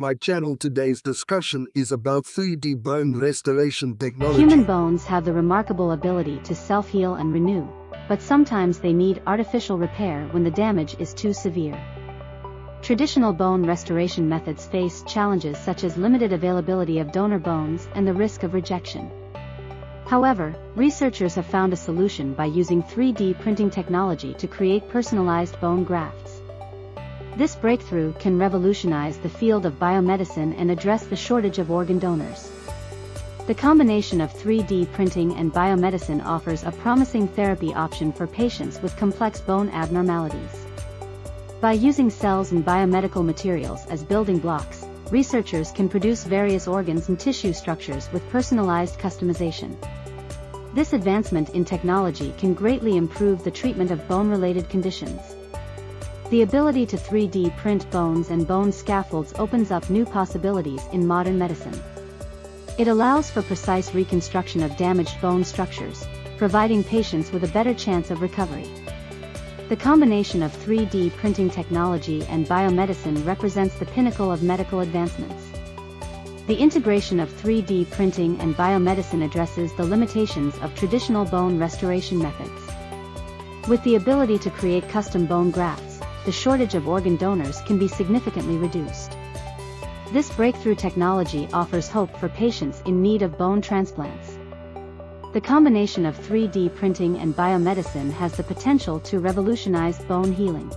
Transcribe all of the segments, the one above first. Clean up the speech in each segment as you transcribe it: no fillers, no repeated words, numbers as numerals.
my channel. Today's discussion is about 3D bone restoration technology. Human bones have the remarkable ability to self-heal and renew, but sometimes they need artificial repair when the damage is too severe. Traditional bone restoration methods face challenges such as limited availability of donor bones and the risk of rejection. However, researchers have found a solution by using 3D printing technology to create personalized bone grafts. This breakthrough can revolutionize the field of biomedicine and address the shortage of organ donors. The combination of 3D printing and biomedicine offers a promising therapy option for patients with complex bone abnormalities. By using cells and biomedical materials as building blocks, researchers can produce various organs and tissue structures with personalized customization. This advancement in technology can greatly improve the treatment of bone-related conditions. The ability to 3D print bones and bone scaffolds opens up new possibilities in modern medicine. It allows for precise reconstruction of damaged bone structures, providing patients with a better chance of recovery. The combination of 3D printing technology and biomedicine represents the pinnacle of medical advancements. The integration of 3D printing and biomedicine addresses the limitations of traditional bone restoration methods. With the ability to create custom bone grafts, the shortage of organ donors can be significantly reduced. This breakthrough technology offers hope for patients in need of bone transplants. The combination of 3D printing and biomedicine has the potential to revolutionize bone healing.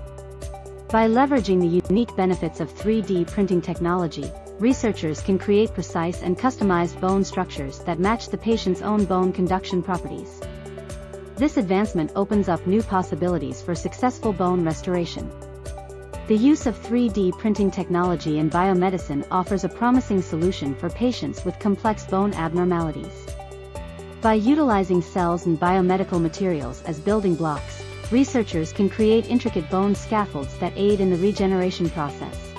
By leveraging the unique benefits of 3D printing technology, researchers can create precise and customized bone structures that match the patient's own bone conduction properties. This advancement opens up new possibilities for successful bone restoration. The use of 3D printing technology in biomedicine offers a promising solution for patients with complex bone abnormalities. By utilizing cells and biomedical materials as building blocks, researchers can create intricate bone scaffolds that aid in the regeneration process.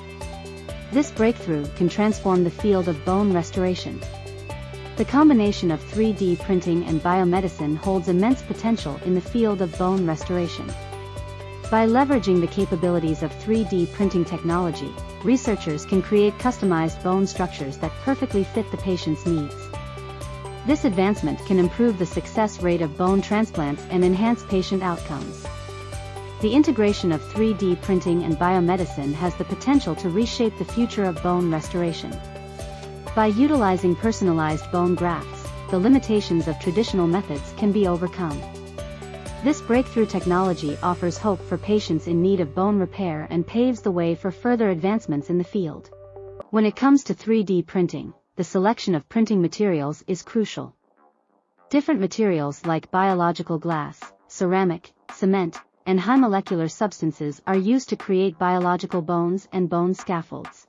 This breakthrough can transform the field of bone restoration. The combination of 3D printing and biomedicine holds immense potential in the field of bone restoration. By leveraging the capabilities of 3D printing technology, researchers can create customized bone structures that perfectly fit the patient's needs. This advancement can improve the success rate of bone transplants and enhance patient outcomes. The integration of 3D printing and biomedicine has the potential to reshape the future of bone restoration. By utilizing personalized bone grafts, the limitations of traditional methods can be overcome. This breakthrough technology offers hope for patients in need of bone repair and paves the way for further advancements in the field. When it comes to 3D printing, the selection of printing materials is crucial. Different materials like biological glass, ceramic, cement, and high molecular substances are used to create biological bones and bone scaffolds.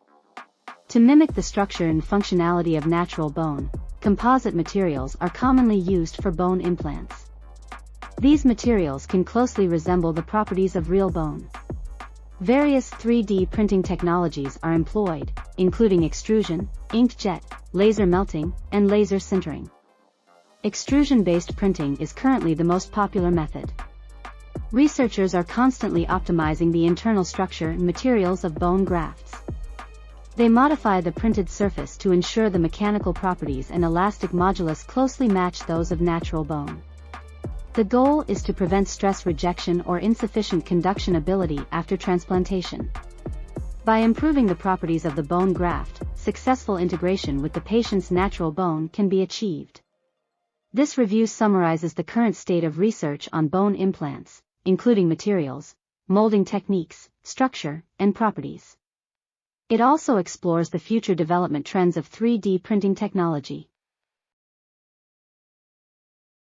To mimic the structure and functionality of natural bone, composite materials are commonly used for bone implants. These materials can closely resemble the properties of real bone. Various 3D printing technologies are employed, including extrusion, inkjet, laser melting, and laser sintering. Extrusion-based printing is currently the most popular method. Researchers are constantly optimizing the internal structure and materials of bone grafts. They modify the printed surface to ensure the mechanical properties and elastic modulus closely match those of natural bone. The goal is to prevent stress rejection or insufficient conduction ability after transplantation. By improving the properties of the bone graft, successful integration with the patient's natural bone can be achieved. This review summarizes the current state of research on bone implants, including materials, molding techniques, structure, and properties. It also explores the future development trends of 3D printing technology.